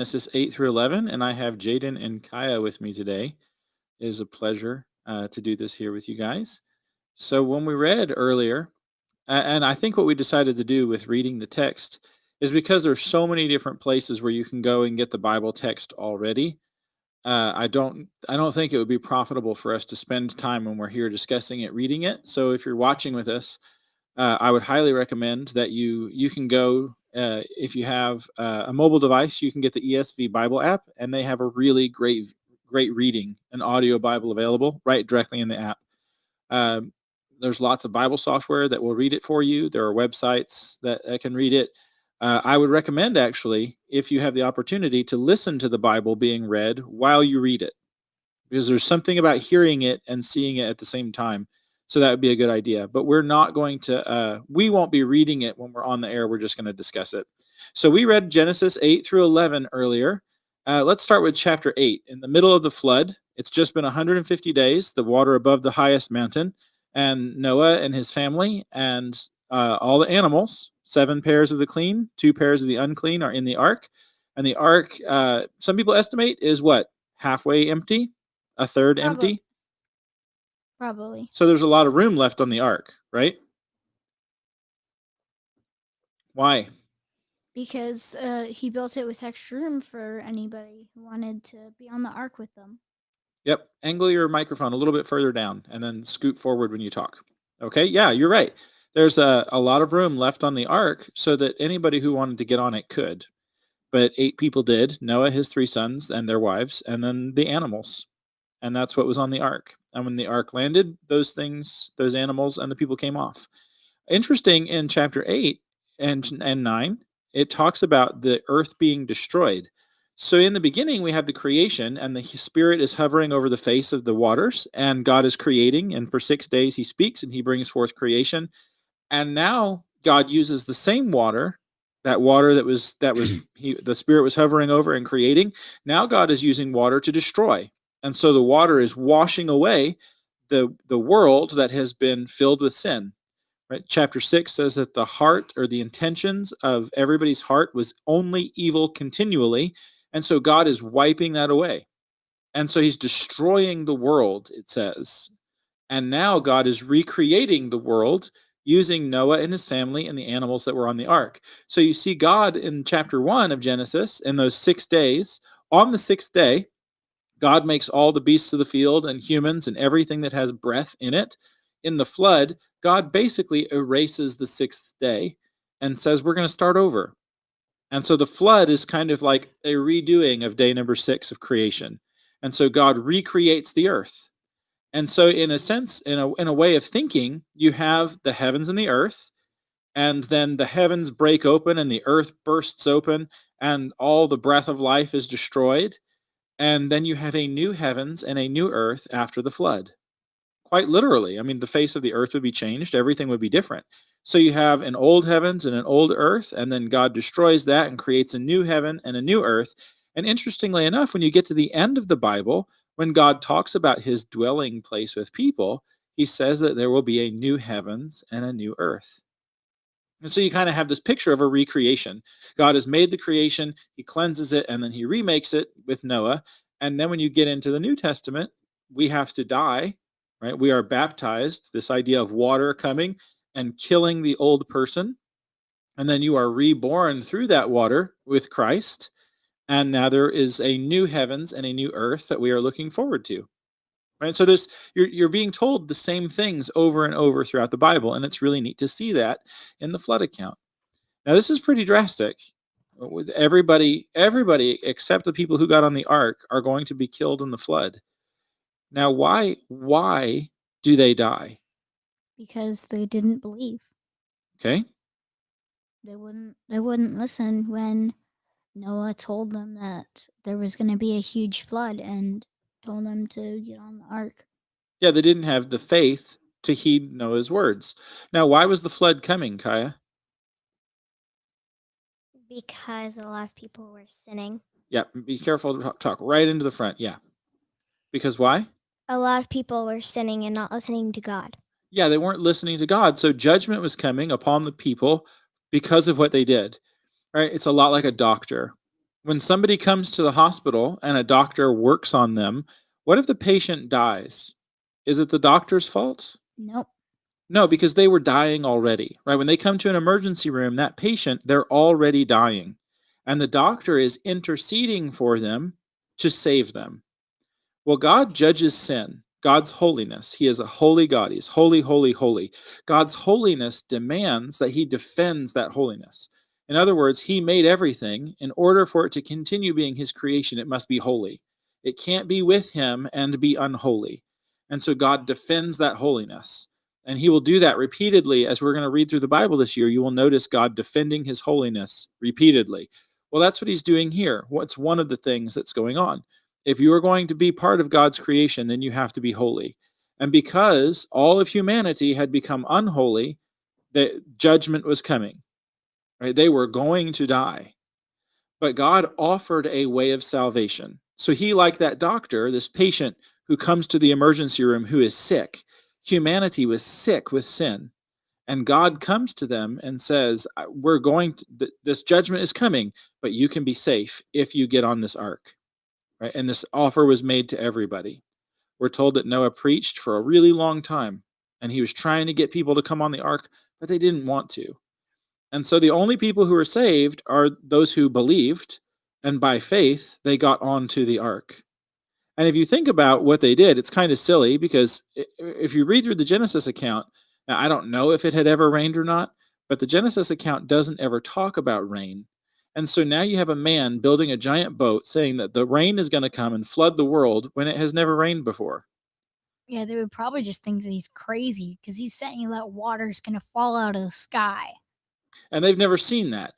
Genesis 8 through 11, and I have Jaden and Kaya with me today. It is a pleasure to do this here with you guys. So, when we read earlier, and I think what we decided to do with reading the text is because there's so many different places where you can go and get the Bible text already. I don't think it would be profitable for us to spend time when we're here discussing it, reading it. So, if you're watching with us, I would highly recommend that you can go if you have a mobile device, you can get the ESV Bible app, and they have a really great reading and audio Bible available right directly in the app. Um, there's lots of Bible software that will read it for you. There are websites that can read it. I would recommend actually, if you have the opportunity, to listen to the Bible being read while you read it, because there's something about hearing it and seeing it at the same time. So that would be a good idea. But we're not going to, we won't be reading it when we're on the air. We're just going to discuss it. So we read Genesis 8 through 11 earlier. Let's start with chapter 8. In the middle of the flood, it's just been 150 days, the water above the highest mountain, and Noah and his family and all the animals, 7 pairs of the clean, 2 pairs of the unclean, are in the ark. And the ark, some people estimate, is what? Halfway empty? A third Probably. empty? Probably. So there's a lot of room left on the ark, right? Why? Because he built it with extra room for anybody who wanted to be on the ark with them. Yep. Angle your microphone a little bit further down and then scoot forward when you talk. Okay. Yeah, you're right. There's a lot of room left on the ark so that anybody who wanted to get on it could. But 8 people did: Noah, his 3 sons, and their wives, and then the animals. And that's what was on the ark. And when the ark landed, those things, those animals, and the people came off. Interesting, in chapter 8 and 9, it talks about the earth being destroyed. So in the beginning, we have the creation, and the Spirit is hovering over the face of the waters, and God is creating. And for 6 days, He speaks and He brings forth creation. And now God uses the same water, that water the Spirit was hovering over and creating. Now God is using water to destroy, and so the water is washing away the world that has been filled with sin. Right? Chapter 6 says that the heart, or the intentions of everybody's heart, was only evil continually. And so God is wiping that away. And so He's destroying the world, it says. And now God is recreating the world using Noah and his family and the animals that were on the ark. So you see God in chapter 1 of Genesis, in those 6 days. On the 6th day, God makes all the beasts of the field and humans and everything that has breath in it. In the flood, God basically erases the 6th day and says, we're going to start over. And so the flood is kind of like a redoing of day number 6 of creation. And so God recreates the earth. And so, in a sense, in a way of thinking, you have the heavens and the earth, and then the heavens break open and the earth bursts open, and all the breath of life is destroyed. And then you have a new heavens and a new earth after the flood. Quite literally. I mean, the face of the earth would be changed, everything would be different. So you have an old heavens and an old earth, and then God destroys that and creates a new heaven and a new earth. And interestingly enough, when you get to the end of the Bible, when God talks about His dwelling place with people, He says that there will be a new heavens and a new earth. And so you kind of have this picture of a recreation. God has made the creation, He cleanses it, and then He remakes it with Noah. And then when you get into the New Testament, we have to die, right? We are baptized, this idea of water coming and killing the old person. And then you are reborn through that water with Christ. And now there is a new heavens and a new earth that we are looking forward to. Right? So there's you're being told the same things over and over throughout the Bible, and it's really neat to see that in the flood account. Now this is pretty drastic. With everybody except the people who got on the ark are going to be killed in the flood. Now why do they die? Because they didn't believe. Okay? They wouldn't listen when Noah told them that there was going to be a huge flood and told them to get on the ark. Yeah, they didn't have the faith to heed Noah's words. Now, why was the flood coming, Kaya? Because a lot of people were sinning. Yeah, be careful to talk right into the front. Yeah. Because why? A lot of people were sinning and not listening to God. Yeah, they weren't listening to God. So judgment was coming upon the people because of what they did. Right? It's a lot like a doctor. When somebody comes to the hospital and a doctor works on them, what if the patient dies? Is it the doctor's fault? Nope. No, because they were dying already, right? When they come to an emergency room, that patient, they're already dying. And the doctor is interceding for them to save them. Well, God judges sin, God's holiness. He is a holy God. He's holy, holy, holy. God's holiness demands that he defends that holiness. In other words, he made everything. In order for it to continue being his creation, it must be holy. It can't be with him and be unholy. And so God defends that holiness. And he will do that repeatedly. As we're going to read through the Bible this year, you will notice God defending his holiness repeatedly. Well, that's what he's doing here. What's one of the things that's going on? If you are going to be part of God's creation, then you have to be holy. And because all of humanity had become unholy, the judgment was coming. Right? They were going to die. But God offered a way of salvation. So he, like that doctor, this patient who comes to the emergency room who is sick, humanity was sick with sin. And God comes to them and says, this judgment is coming, but you can be safe if you get on this ark. Right? And this offer was made to everybody. We're told that Noah preached for a really long time, and he was trying to get people to come on the ark, but they didn't want to. And so the only people who are saved are those who believed, and by faith, they got onto the ark. And if you think about what they did, it's kind of silly because if you read through the Genesis account, now I don't know if it had ever rained or not, but the Genesis account doesn't ever talk about rain. And so now you have a man building a giant boat saying that the rain is going to come and flood the world when it has never rained before. Yeah, they would probably just think that he's crazy because he's saying that water's going to fall out of the sky. And they've never seen that.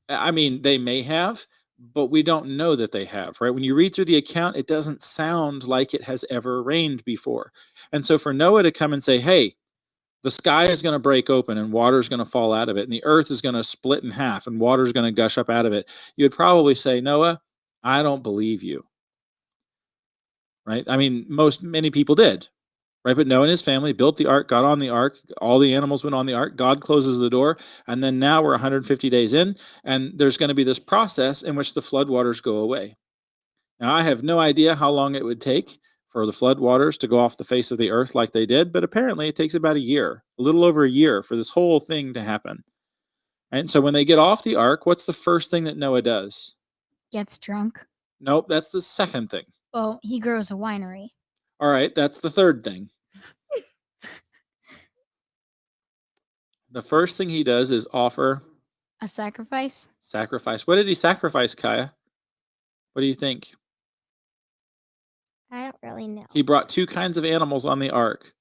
I mean, they may have, but we don't know that they have, right? When you read through the account, it doesn't sound like it has ever rained before. And so for Noah to come and say, hey, the sky is going to break open and water is going to fall out of it, and the earth is going to split in half and water is going to gush up out of it, you'd probably say, Noah, I don't believe you. Right? I mean, many people did. Right? But Noah and his family built the ark, got on the ark, all the animals went on the ark, God closes the door, and then now we're 150 days in, and there's going to be this process in which the flood waters go away. Now, I have no idea how long it would take for the flood waters to go off the face of the earth like they did, but apparently it takes about a year, a little over a year for this whole thing to happen. And so when they get off the ark, what's the first thing that Noah does? Gets drunk. Nope, that's the second thing. Well, he grows a winery. All right, that's the third thing. The first thing he does is offer a sacrifice. Sacrifice. What did he sacrifice, Kaya? What do you think? I don't really know. He brought 2 kinds of animals on the ark.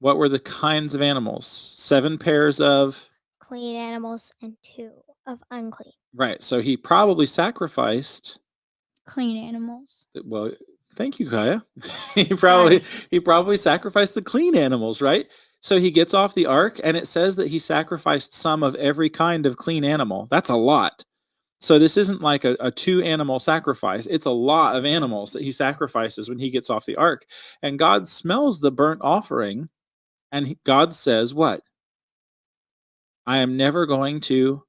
What were the kinds of animals? 7 pairs of Clean animals and 2 of unclean. Right. So he probably sacrificed clean animals. Well, thank you, Kaya. he probably sacrificed the clean animals, right? So he gets off the ark and it says that he sacrificed some of every kind of clean animal. That's a lot. So this isn't like a 2-animal sacrifice. It's a lot of animals that he sacrifices when he gets off the ark. And God smells the burnt offering and God says what? I am never going to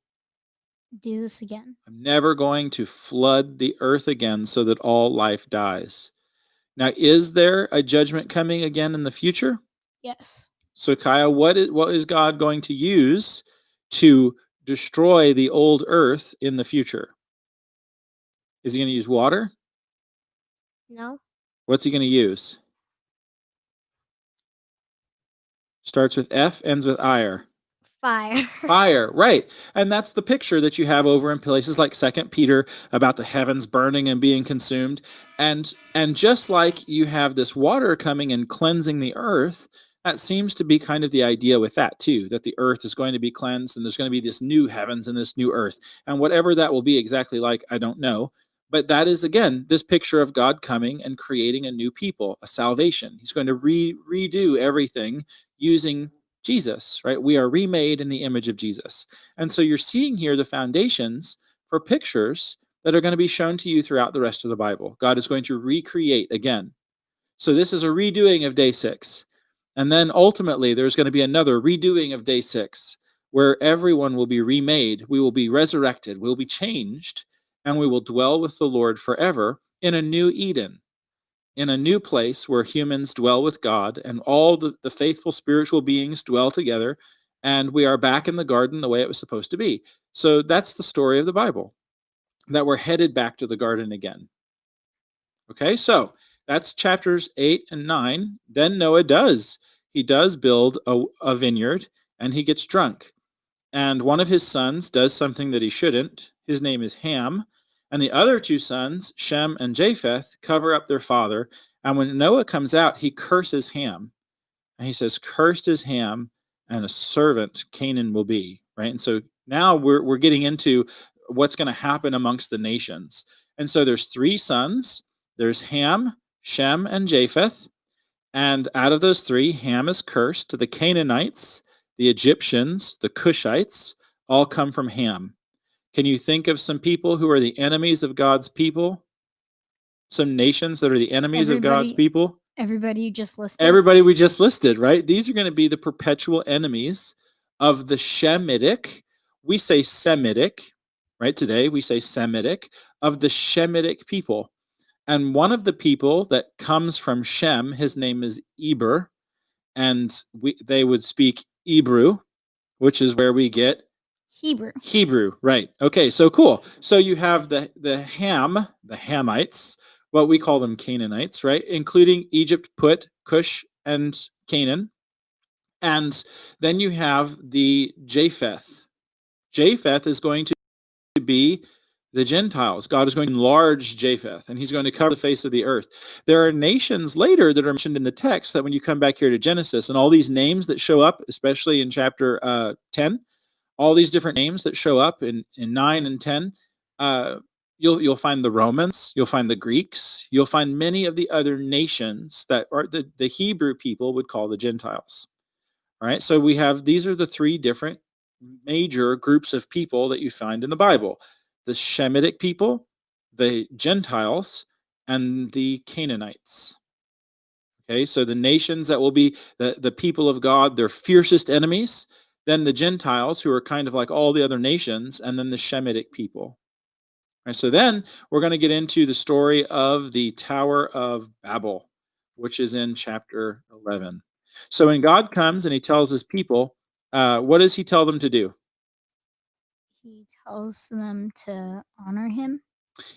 do this again. I'm never going to flood the earth again so that all life dies. Now, is there a judgment coming again in the future? Yes. So, Kaya, what is God going to use to destroy the old earth in the future? Is he going to use water? No. What's he going to use? Starts with F, ends with ire. Fire. Fire, right. And that's the picture that you have over in places like 2 Peter about the heavens burning and being consumed. And just like you have this water coming and cleansing the earth, that seems to be kind of the idea with that too, that the earth is going to be cleansed and there's going to be this new heavens and this new earth. And whatever that will be exactly like, I don't know. But that is, again, this picture of God coming and creating a new people, a salvation. He's going to redo everything using Jesus, right? We are remade in the image of Jesus. And so you're seeing here the foundations for pictures that are going to be shown to you throughout the rest of the Bible. God is going to recreate again. So this is a redoing of day 6. And then ultimately there's going to be another redoing of day 6 where everyone will be remade. We will be resurrected. We'll be changed. and we will dwell with the Lord forever in a new Eden, in a new place where humans dwell with God and all the faithful spiritual beings dwell together, and we are back in the garden the way it was supposed to be. So that's the story of the Bible, that we're headed back to the garden again. Okay, so that's chapters 8 and 9. Then Noah he does build a vineyard, and he gets drunk. And one of his sons does something that he shouldn't. His name is Ham. And the other two sons, Shem and Japheth, cover up their father. And when Noah comes out, he curses Ham. And he says, "Cursed is Ham, and a servant Canaan will be." Right? And so now we're getting into what's going to happen amongst the nations. And so there's three sons. There's Ham, Shem, and Japheth. And out of those three, Ham is cursed. The Canaanites, the Egyptians, the Cushites, all come from Ham. Can you think of some people who are the enemies of God's people? Some nations that are the enemies of God's people? Everybody you just listed. Everybody we just listed, right? These are going to be the perpetual enemies of the Shemitic. We say Semitic, right? Today we say Semitic, of the Shemitic people. And one of the people that comes from Shem, his name is Eber, and they would speak Hebrew, which is where we get Hebrew, right? Okay, so cool. So you have the Hamites, what we call them Canaanites, right? Including Egypt, Put, Cush, and Canaan. And then you have the Japheth. Japheth is going to be the Gentiles. God is going to enlarge Japheth, and he's going to cover the face of the earth. There are nations later that are mentioned in the text that when you come back here to Genesis, and all these names that show up, especially in chapter 10, all these different names that show up in 9 and 10, you'll find the Romans, you'll find the Greeks, you'll find many of the other nations that are the Hebrew people would call the Gentiles. All right, so these are the three different major groups of people that you find in the Bible: the Shemitic people, the Gentiles, and the Canaanites. Okay, so the nations that will be the people of God, their fiercest enemies, then the Gentiles, who are kind of like all the other nations, and then the Shemitic people. All right, so then we're going to get into the story of the Tower of Babel, which is in chapter 11. So when God comes and he tells his people, what does he tell them to do? He tells them to honor him.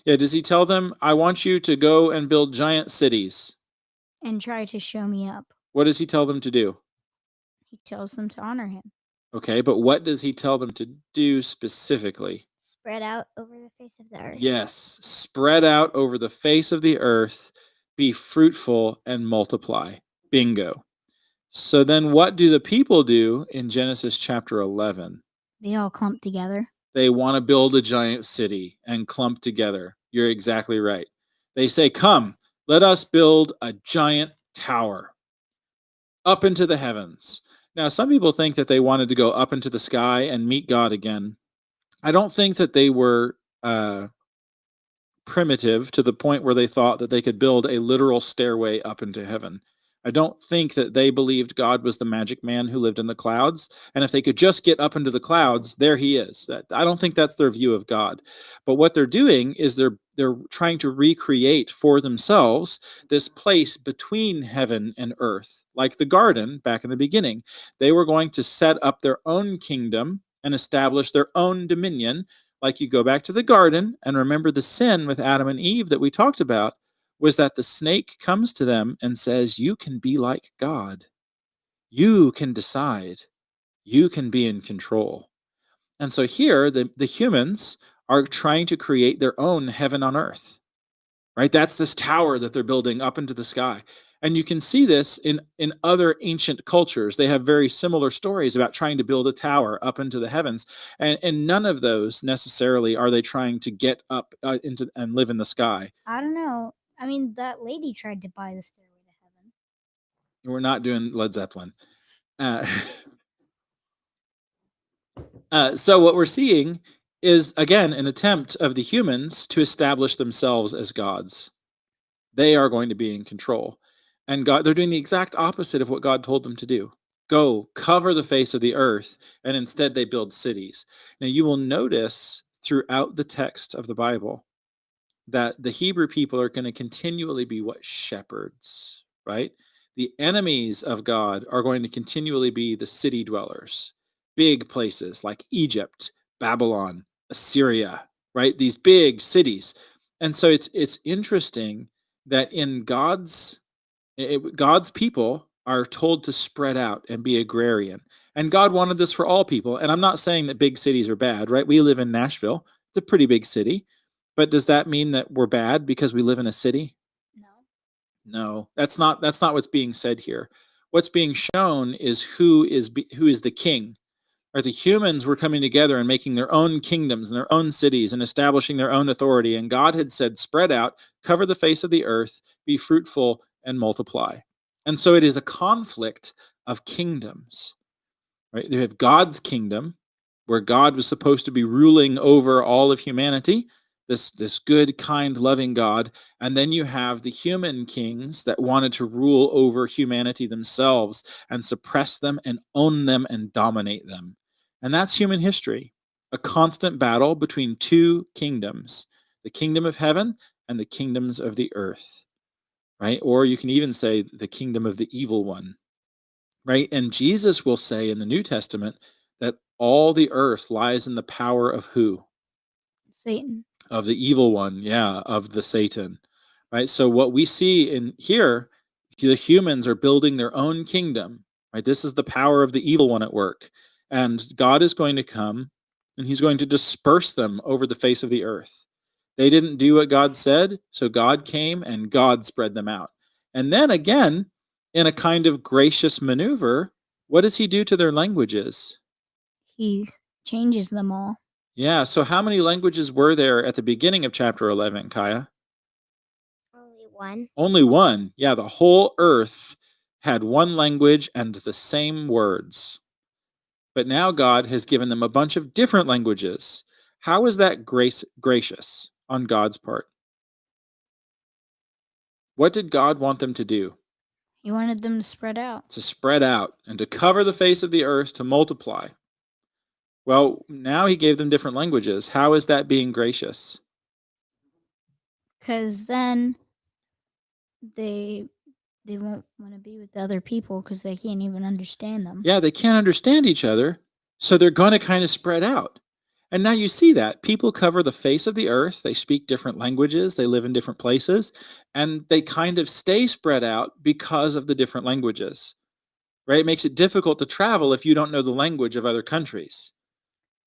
Yeah, does he tell them, "I want you to go and build giant cities"? And try to show me up. What does he tell them to do? He tells them to honor him. Okay, but what does he tell them to do specifically? Spread out over the face of the earth. Yes, spread out over the face of the earth, be fruitful and multiply. Bingo. So then what do the people do in Genesis chapter 11? They all clump together. They want to build a giant city and clump together. You're exactly right. They say, "Come, let us build a giant tower up into the heavens." Now, some people think that they wanted to go up into the sky and meet God again. I don't think that they were primitive to the point where they thought that they could build a literal stairway up into heaven. I don't think that they believed God was the magic man who lived in the clouds, and if they could just get up into the clouds, there he is. I don't think that's their view of God. But what they're doing is they're trying to recreate for themselves this place between heaven and earth, like the garden back in the beginning. They were going to set up their own kingdom and establish their own dominion. Like, you go back to the garden and remember the sin with Adam and Eve that we talked about was that the snake comes to them and says, "You can be like God. You can decide. You can be in control." And so here, the humans are trying to create their own heaven on earth, right? That's this tower that they're building up into the sky. And you can see this in other ancient cultures. They have very similar stories about trying to build a tower up into the heavens. And none of those necessarily are they trying to get up into and live in the sky. I don't know. I mean, that lady tried to buy the stairway to heaven. We're not doing Led Zeppelin. So what we're seeing is, again, an attempt of the humans to establish themselves as gods. They are going to be in control. And they're doing the exact opposite of what God told them to do. Go, cover the face of the earth, and instead they build cities. Now you will notice throughout the text of the Bible that the Hebrew people are going to continually be what? Shepherds, right? The enemies of God are going to continually be the city dwellers, big places like Egypt, Babylon, Assyria, right? These big cities. And so it's interesting that in God's people are told to spread out and be agrarian. And God wanted this for all people. And I'm not saying that big cities are bad, right? We live in Nashville. It's a pretty big city. But does that mean that we're bad because we live in a city? No. No, that's not what's being said here. What's being shown is who is the king. Or the humans were coming together and making their own kingdoms and their own cities and establishing their own authority. And God had said, spread out, cover the face of the earth, be fruitful, and multiply. And so it is a conflict of kingdoms, right? You have God's kingdom, where God was supposed to be ruling over all of humanity, this good, kind, loving God. And then you have the human kings that wanted to rule over humanity themselves and suppress them and own them and dominate them. And that's human history, a constant battle between two kingdoms, the kingdom of heaven and the kingdoms of the earth, right? Or you can even say the kingdom of the evil one, right? And Jesus will say in the New Testament that all the earth lies in the power of who? Satan. Of the evil one, yeah, of the Satan, right? So what we see in here, the humans are building their own kingdom, right? This is the power of the evil one at work. And God is going to come and he's going to disperse them over the face of the earth. They didn't do what God said, so God came and God spread them out. And then again, in a kind of gracious maneuver, what does he do to their languages? He changes them all. Yeah, so how many languages were there at the beginning of chapter 11, Kaya? Only one. Only one. Yeah, the whole earth had one language and the same words. But now God has given them a bunch of different languages. How is that gracious on God's part? What did God want them to do? He wanted them to spread out. To spread out and to cover the face of the earth, to multiply. Well, now he gave them different languages. How is that being gracious? Because then they won't want to be with the other people because they can't even understand them. Yeah, they can't understand each other, so they're going to kind of spread out. And now you see that people cover the face of the earth, they speak different languages, they live in different places, and they kind of stay spread out because of the different languages. Right? It makes it difficult to travel if you don't know the language of other countries.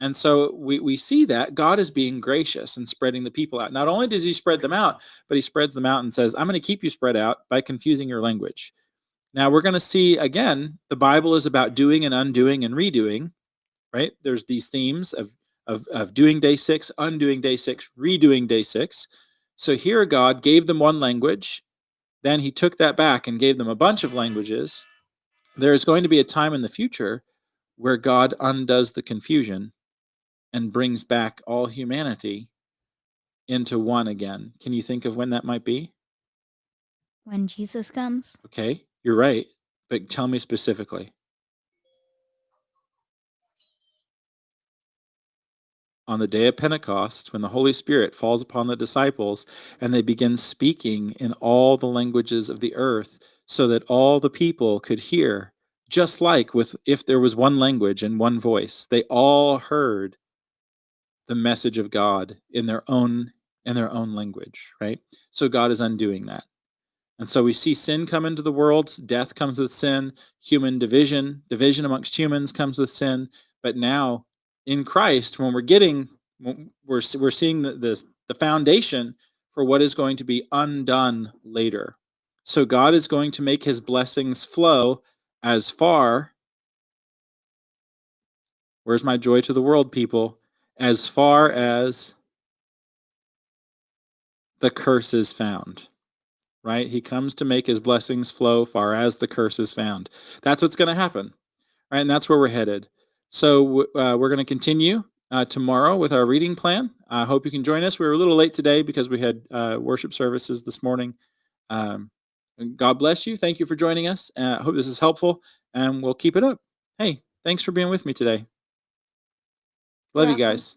And so we see that God is being gracious and spreading the people out. Not only does he spread them out, but he spreads them out and says, I'm going to keep you spread out by confusing your language. Now we're going to see, again, the Bible is about doing and undoing and redoing, right? There's these themes of doing day 6, undoing day 6, redoing day 6. So here God gave them one language, then he took that back and gave them a bunch of languages. There's going to be a time in the future where God undoes the confusion and brings back all humanity into one again. Can you think of when that might be? When Jesus comes. Okay, you're right, but tell me specifically. On the day of Pentecost, when the Holy Spirit falls upon the disciples and they begin speaking in all the languages of the earth so that all the people could hear, just like with if there was one language and one voice, they all heard the message of God in their own language, right? So God is undoing that. And so we see sin come into the world, death comes with sin, human division amongst humans comes with sin, but now in Christ, when we're seeing the foundation for what is going to be undone later. So God is going to make his blessings flow as far, where's my joy to the world, people? As far as the curse is found, right? He comes to make his blessings flow far as the curse is found. That's what's going to happen, right? And that's where we're headed. So we're going to continue tomorrow with our reading plan. I hope you can join us. We were a little late today because we had worship services this morning. God bless you. Thank you for joining us. I hope this is helpful, and we'll keep it up. Hey, thanks for being with me today. Love you guys.